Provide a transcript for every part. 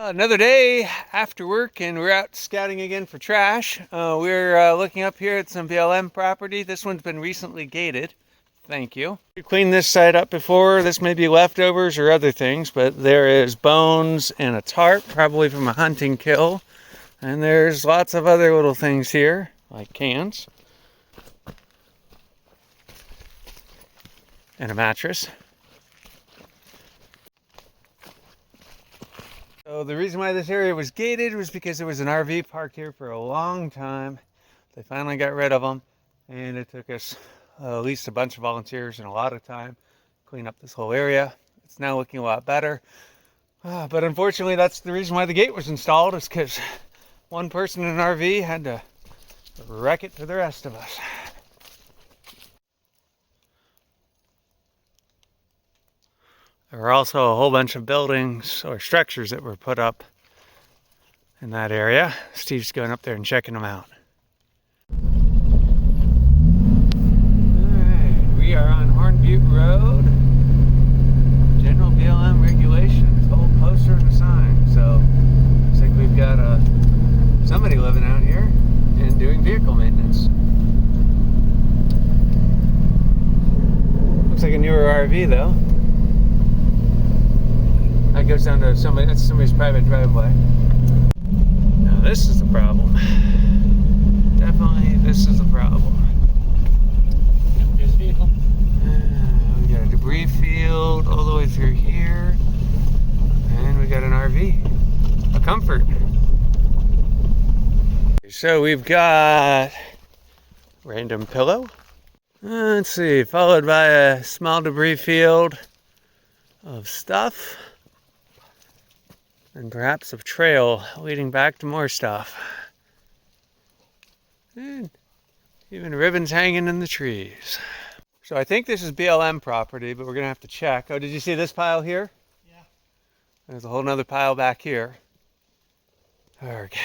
Another day after work, and we're out scouting again for trash. We're looking up here at some BLM property. This one's been recently gated. Thank you. We cleaned this side up before. This may be leftovers or other things, but there is bones and a tarp, probably from a hunting kill. And there's lots of other little things here, like cans. And a mattress. So the reason why this area was gated was because there was an RV parked here for a long time. They finally got rid of them, and it took us at least a bunch of volunteers and a lot of time to clean up this whole area. It's now looking a lot better. But unfortunately, that's the reason why the gate was installed, is because one person in an RV had to wreck it for the rest of us. There were also a whole bunch of buildings or structures that were put up in that area. Steve's going up there and checking them out. Alright, we are on Horn Butte Road. General BLM regulations, whole poster and a sign. So, looks like we've got somebody living out here and doing vehicle maintenance. Looks like a newer RV though. That goes down to somebody's private driveway. Now this is the problem. Definitely this is the problem. This vehicle. We got a debris field all the way through here. And we got an RV. A Comfort. So we've got random pillow. Let's see, followed by a small debris field of stuff. And perhaps a trail leading back to more stuff. And even ribbons hanging in the trees. So I think this is BLM property, but we're going to have to check. Oh, did you see this pile here? Yeah. There's a whole nother pile back here. Okay.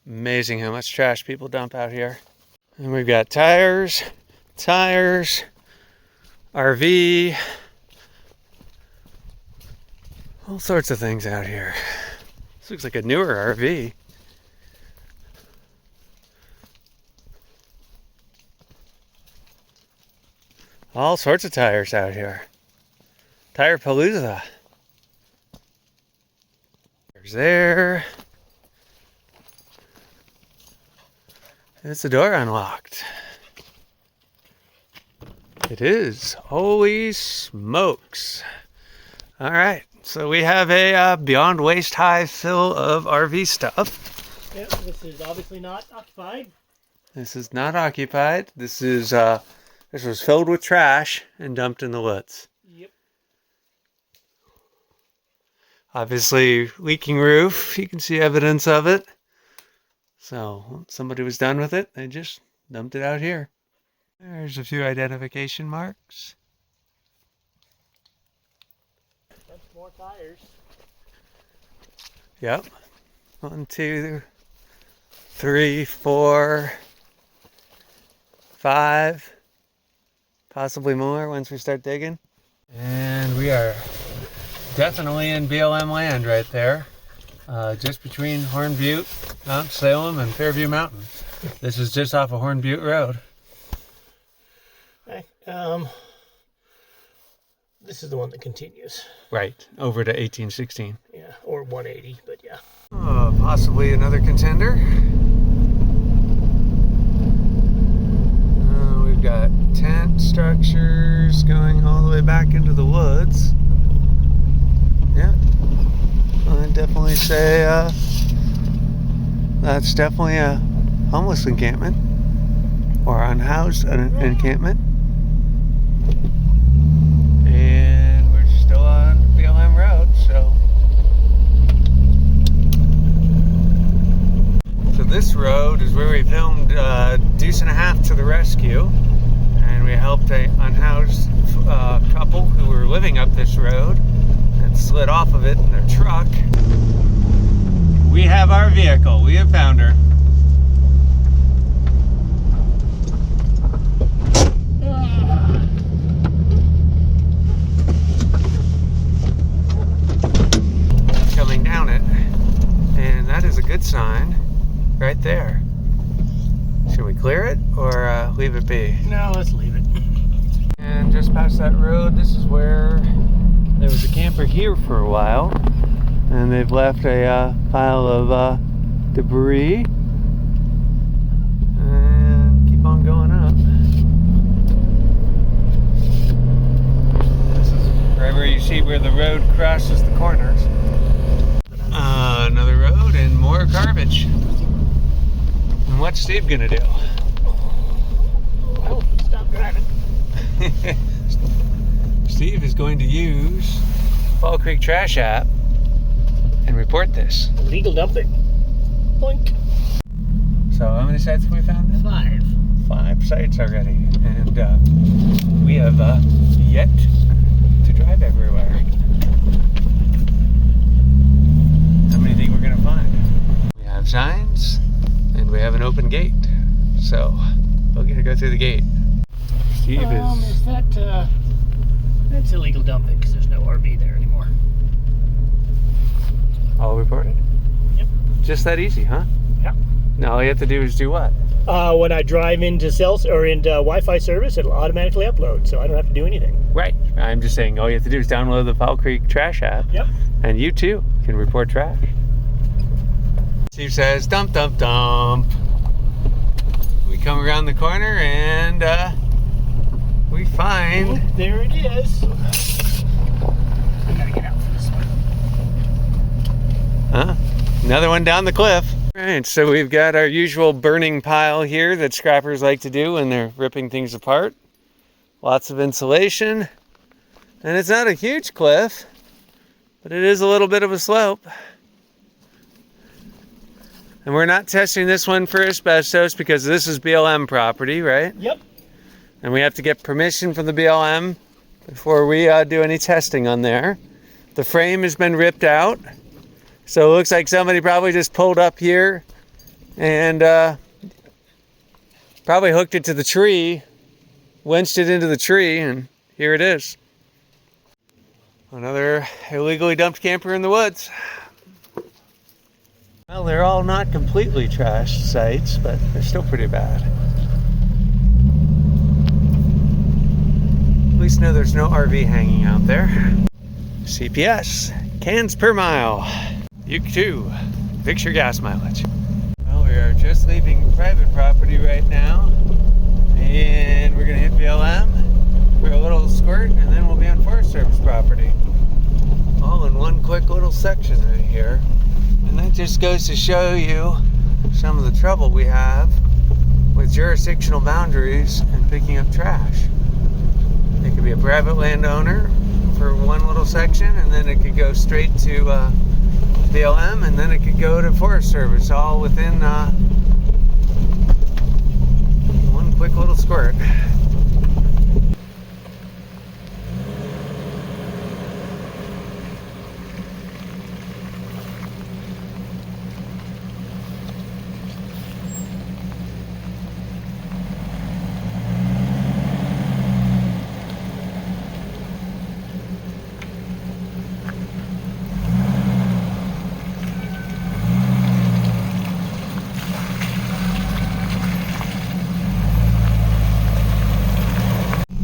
Amazing how much trash people dump out here. And we've got tires, RV, all sorts of things out here. This looks like a newer RV. All sorts of tires out here. Tire Palooza. There's there. Is the door unlocked? It is. Holy smokes. All right. So we have a beyond waist high fill of RV stuff. Yep, this is obviously not occupied. This is not occupied. This was filled with trash and dumped in the woods. Yep. Obviously leaking roof. You can see evidence of it. So once somebody was done with it, they just dumped it out here. There's a few identification marks. More tires. Yep. 1, 2, 3, 4, 5. Possibly more once we start digging. And we are definitely in BLM land right there. Just between Horn Butte, Mount Salem, and Fairview Mountain. This is just off of Horn Butte Road. Okay, this is the one that continues. Right, over to 1816. Yeah, or 180, but yeah. Possibly another contender. We've got tent structures going all the way back into the woods. Yeah, I'd definitely say that's definitely a homeless encampment or unhoused encampment. And we're still on BLM Road, so this road is where we filmed Deuce and a Half to the Rescue, and we helped a unhoused couple who were living up this road and slid off of it in their truck. We have our vehicle. We have found her. right there. Should we clear it or leave it be? No, let's leave it. And just past that road, this is where there was a camper here for a while, and they've left a pile of debris. And keep on going up. This is right where you see where the road crosses the corners. Another road and more garbage. And what's Steve gonna do? Well, stop driving. Steve is going to use Fall Creek Trash app and report this. Illegal dumping. Boink. So how many sites have we found now? 5. 5 sites already. And we have yet to drive everywhere. How many do you think we're going to find? We have signs and we have an open gate. So we're going to go through the gate. Steve Is that, that's illegal dumping because there's no RV there anymore. all reported? Yep. Just that easy, huh? Yep. Now all you have to do is do what? When I drive into into Wi-Fi service, it'll automatically upload, so I don't have to do anything. Right. I'm just saying all you have to do is download the Fall Creek Trash app. Yep. And you too can report trash. Steve says, dump, dump, dump. We come around the corner and we find... Oh, there it is. I gotta get out for this one. Huh? Another one down the cliff. All right, so we've got our usual burning pile here that scrappers like to do when they're ripping things apart. Lots of insulation. And it's not a huge cliff, but it is a little bit of a slope. And we're not testing this one for asbestos because this is BLM property, right? Yep. And we have to get permission from the BLM before we do any testing on there. The frame has been ripped out. So it looks like somebody probably just pulled up here and probably hooked it to the tree, winched it into the tree, and here it is. Another illegally dumped camper in the woods. Well, they're all not completely trashed sites, but they're still pretty bad. At least know there's no RV hanging out there. CPS, cans per mile. You too, fix your gas mileage. Well, we are just leaving private property right now, and we're gonna hit BLM for a little squirt, and then we'll be on Forest Service property. All in one quick little section right here. And that just goes to show you some of the trouble we have with jurisdictional boundaries and picking up trash. It could be a private landowner for one little section, and then it could go straight to BLM, and then it could go to Forest Service, all within one quick little squirt.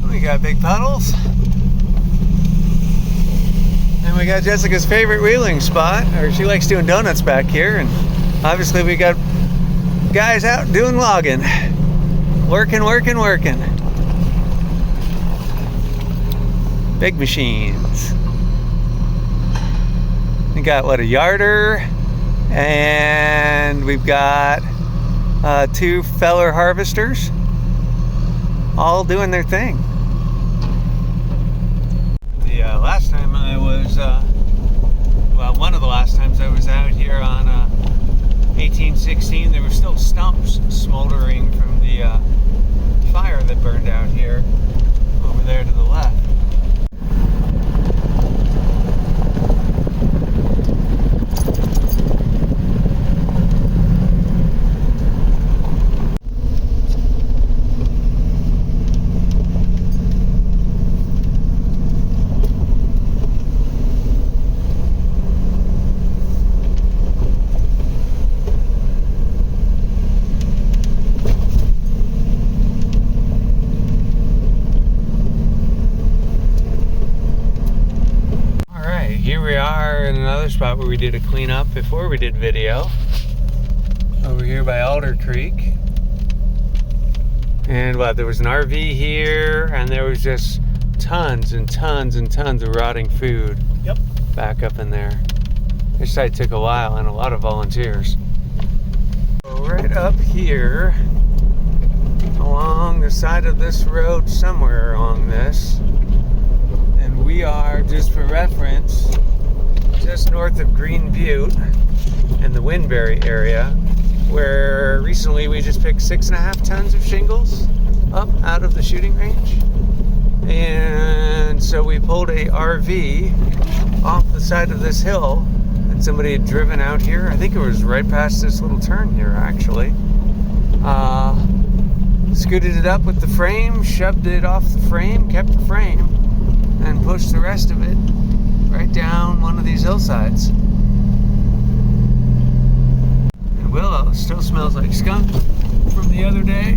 We got big puddles. And we got Jessica's favorite wheeling spot, or she likes doing donuts back here, and obviously we got guys out doing logging. Working. Big machines. We got what, a yarder, and we've got 2 feller harvesters all doing their thing. Last time I was, well, one of the last times I was out here on 1816, there were still stumps smoldering from the fire that burned out here over there to the left. here we are in another spot where we did a cleanup before we did video. Over here by Alder Creek. And there was an RV here, and there was just tons and tons and tons of rotting food. Yep. Back up in there. This site took a while and a lot of volunteers. So right up here, along the side of this road, somewhere along this, and we are, just for reference, just north of Green Butte in the Windberry area, where recently we just picked 6.5 tons of shingles up out of the shooting range. And so we pulled a RV off the side of this hill that somebody had driven out here. I think it was right past this little turn here, actually. Scooted it up with the frame, shoved it off the frame, kept the frame, and pushed the rest of it right down one of these hillsides. And Willow still smells like skunk from the other day.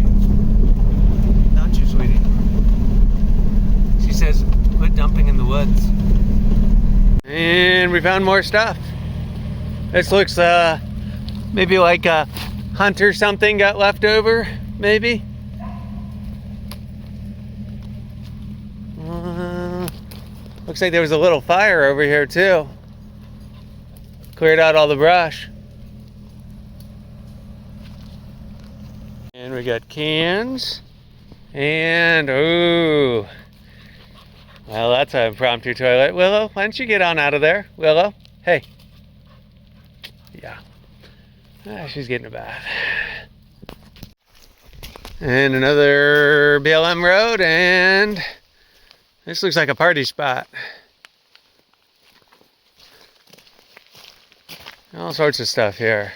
Don't you, sweetie? She says, quit dumping in the woods. And we found more stuff. This looks maybe like a hunt or something got left over, maybe. Looks like there was a little fire over here too. Cleared out all the brush. And we got cans. And, ooh. Well, that's an impromptu toilet. Willow, why don't you get on out of there? Willow, hey. Yeah. She's getting a bath. And another BLM road, and this looks like a party spot. All sorts of stuff here.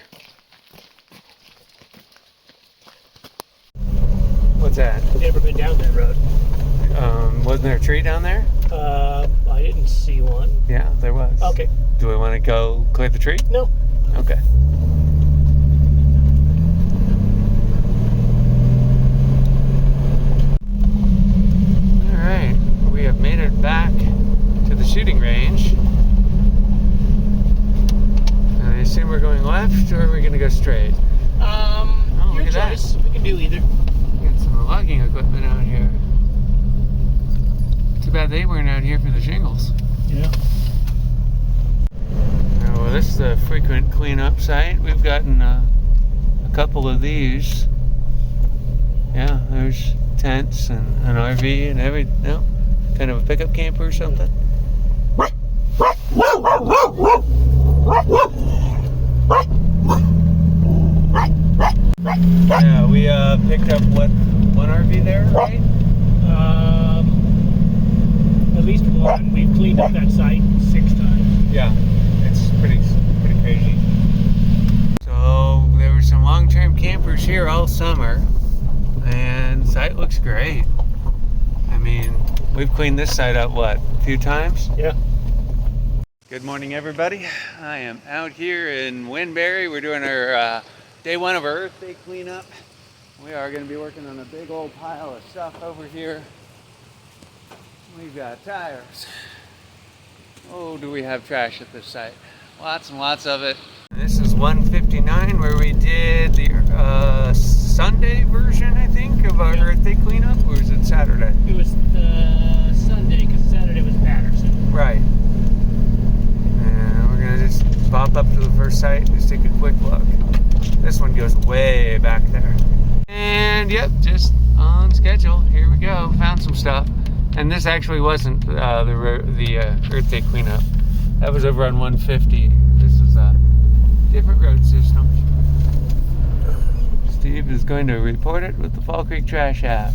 What's that? Never been down that road. Wasn't there a tree down there? I didn't see one. Yeah, there was. Okay. Do we want to go clear the tree? No. Okay. Alright, we have made it back to the shooting range. And I assume we're going left, or are we going to go straight? Your look at choice. that. We can do either. Got some logging equipment out here. Too bad they weren't out here for the shingles. Yeah. Oh, well, this is a frequent cleanup site. We've gotten a couple of these. Yeah, there's tents and an RV and kind of a pickup camper or something. Yeah, we picked up one RV there, right? At least one. We've cleaned up that site 6 times. Yeah, it's pretty crazy. So there were some long-term campers here all summer, and the site looks great. I mean, we've cleaned this site up, a few times? Yeah. Good morning, everybody. I am out here in Windberry. We're doing our day 1 of our Earth Day cleanup. We are going to be working on a big old pile of stuff over here. We've got tires. Oh, do we have trash at this site? Lots and lots of it. And this is 159, where we did the Sunday version, I think, of our Earth Day cleanup, or was it Saturday? It was Sunday, because Saturday was Patterson. Right. And we're going to just pop up to the first site and just take a quick look. This one goes way back there. And yep, just on schedule. Here we go. Found some stuff. And this actually wasn't the Earth Day cleanup. That was over on 150. This is a different road system. Steve is going to report it with the Fall Creek Trash app.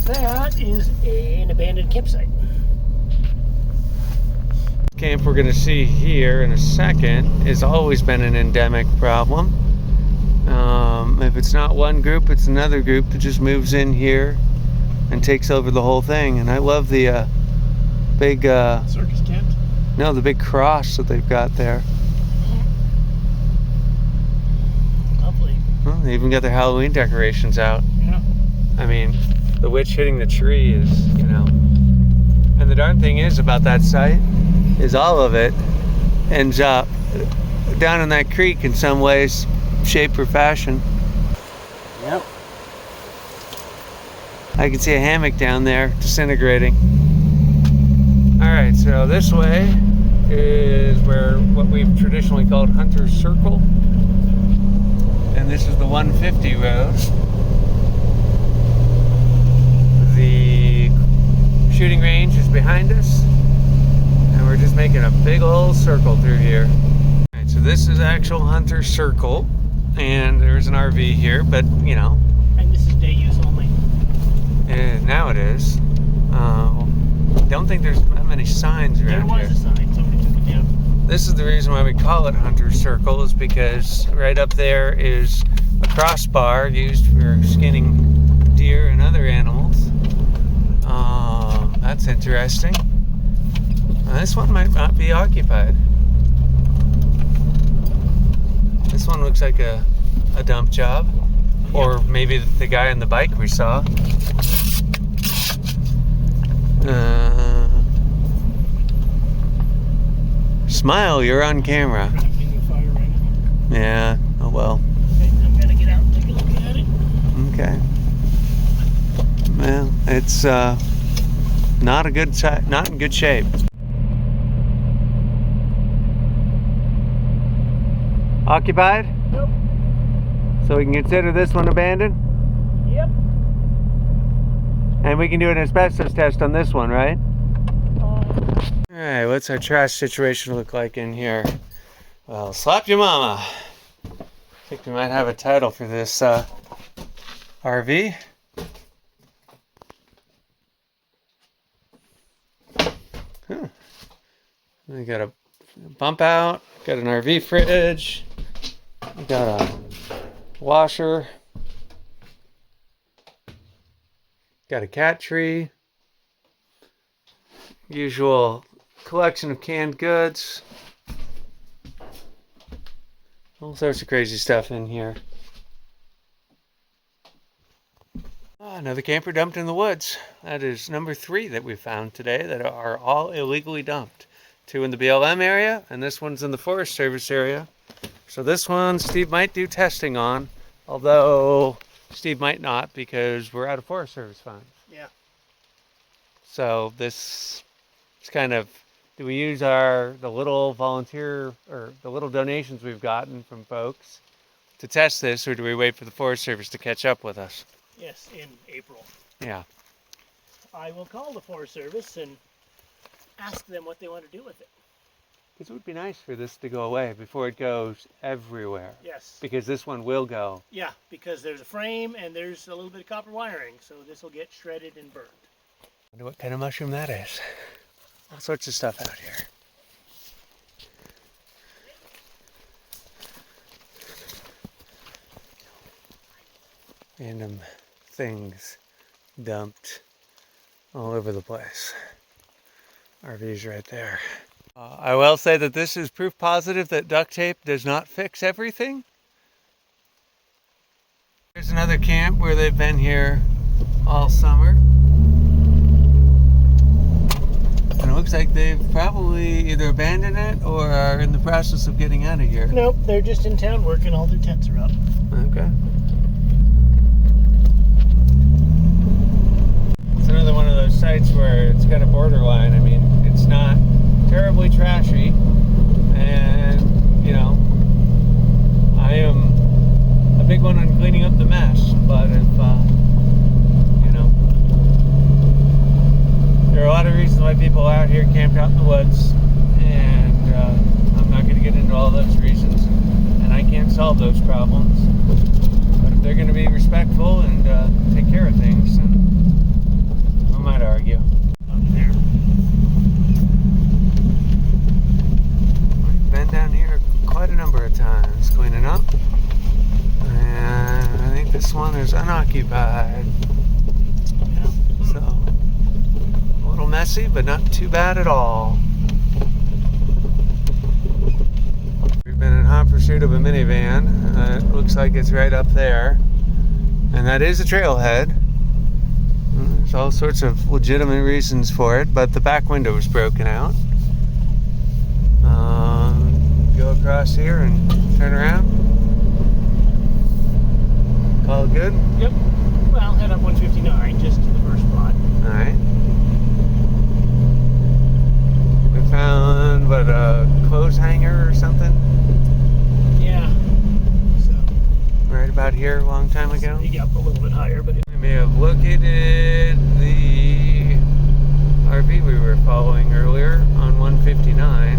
That is an abandoned campsite. Camp we're going to see here in a second has always been an endemic problem. If it's not one group, it's another group that just moves in here and takes over the whole thing. And I love the big circus tent? No, the big cross that they've got there. Lovely. Well, they even got their Halloween decorations out. Yeah. I mean, the witch hitting the tree is, And the darn thing is about that site, is all of it ends up down in that creek in some ways, shape or fashion. Yep. I can see a hammock down there disintegrating. Alright, so this way is where what we've traditionally called Hunter's Circle. And this is the 150 road. The shooting range is behind us. And we're just making a big old circle through here. Alright, so this is actual Hunter's Circle. And there's an RV here, but you know. And this is day use only. And now it is. Don't think there's that many signs around here. There was a sign, somebody took it down. This is the reason why we call it Hunter's Circle, is because right up there is a crossbar used for skinning deer and other animals. That's interesting. This one might not be occupied. This one looks like a dump job. Or maybe the guy on the bike we saw. Smile, you're on camera. Yeah, oh well. Okay, I'm gonna get out and take a look at it. Okay. Well, it's not in good shape. Occupied? Nope. So we can consider this one abandoned? Yep. And we can do an asbestos test on this one, right? Alright, what's our trash situation look like in here? Well, slap your mama. I think we might have a title for this RV. We got a bump out, got an RV fridge, we got a washer, got a cat tree, usual collection of canned goods, all sorts of crazy stuff in here. Another camper dumped in the woods. That is number 3 that we found today that are all illegally dumped. 2 in the BLM area, and this one's in the Forest Service area. So this one Steve might do testing on, although Steve might not because we're out of Forest Service funds. Yeah. So this is kind of, do we use the little volunteer or the little donations we've gotten from folks to test this, or do we wait for the Forest Service to catch up with us? Yes, in April. Yeah. I will call the Forest Service and ask them what they want to do with it. Because it would be nice for this to go away before it goes everywhere. Yes. Because this one will go. Yeah, because there's a frame and there's a little bit of copper wiring, so this will get shredded and burned. Wonder what kind of mushroom that is. All sorts of stuff out here. Random things dumped all over the place. RV's right there. I will say that this is proof positive that duct tape does not fix everything. Here's another camp where they've been here all summer. And it looks like they've probably either abandoned it or are in the process of getting out of here. Nope, they're just in town working. All their tents are up. Okay. It's another one of those sites where it's got a borderline. I mean, it's not terribly trashy, and you know, I am a big one on cleaning up the mess, but if you know, there are a lot of reasons why people out here camped out in the woods, and I'm not going to get into all those reasons, and I can't solve those problems, but if they're going to be respectful and take care of things, then I might argue. Up there. We've been down here quite a number of times cleaning up, and I think this one is unoccupied. Yeah. So, a little messy, but not too bad at all. We've been in hot pursuit of a minivan. It looks like it's right up there, and that is a trailhead. There's all sorts of legitimate reasons for it, but the back window was broken out. across here and turn around. Call it good? Yep. Well, head up 159 just to the first spot. Alright. We found, what, a clothes hanger or something? Yeah. So, Right about here a long time ago. maybe up a little bit higher, but We may have located the RV we were following earlier on 159.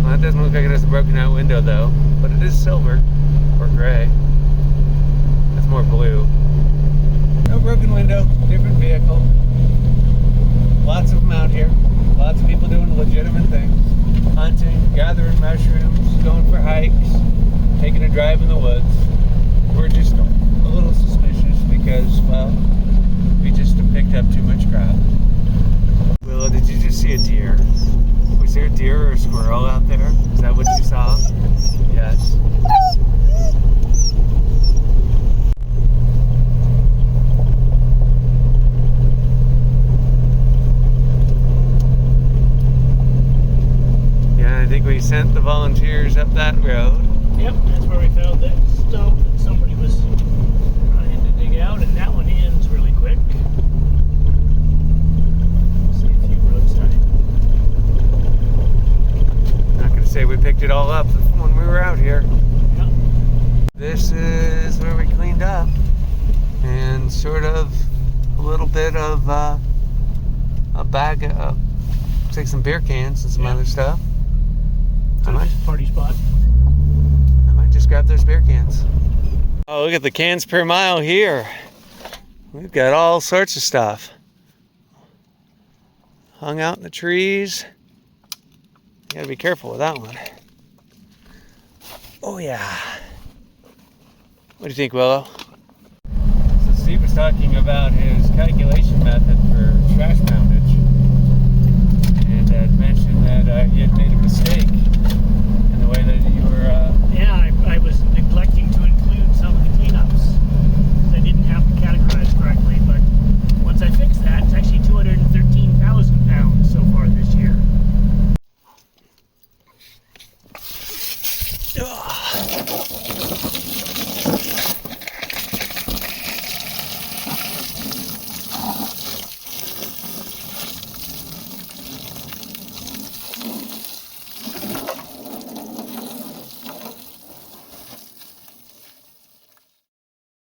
Well, that doesn't look like it has a broken out window though, but it is silver or gray. That's more blue. No broken window, different vehicle. Lots of them out here. Lots of people doing legitimate things. Hunting, gathering mushrooms, going for hikes, taking a drive in the woods. We're just a little suspicious because, well, we just have picked up too much crap. Willow, did you just see a deer? Was there a deer or a squirrel out there? Is that what you saw? Yes. Yeah, I think we sent the volunteers up that road. yep, that's where we found that stump that somebody was trying to dig out, and that one ends really quick. See a few roadside. Not gonna say we picked it all up when we were out here. Yep. This is where we cleaned up, and sort of a little bit of a bag of, looks like some beer cans and some Yeah. other stuff. I might, Party spot. I might just grab those beer cans. Oh, look at the cans per mile here. We've got all sorts of stuff hung out in the trees. You gotta be careful with that one. Oh yeah. What do you think, Willow? So Steve was talking about his calculation method for trash poundage.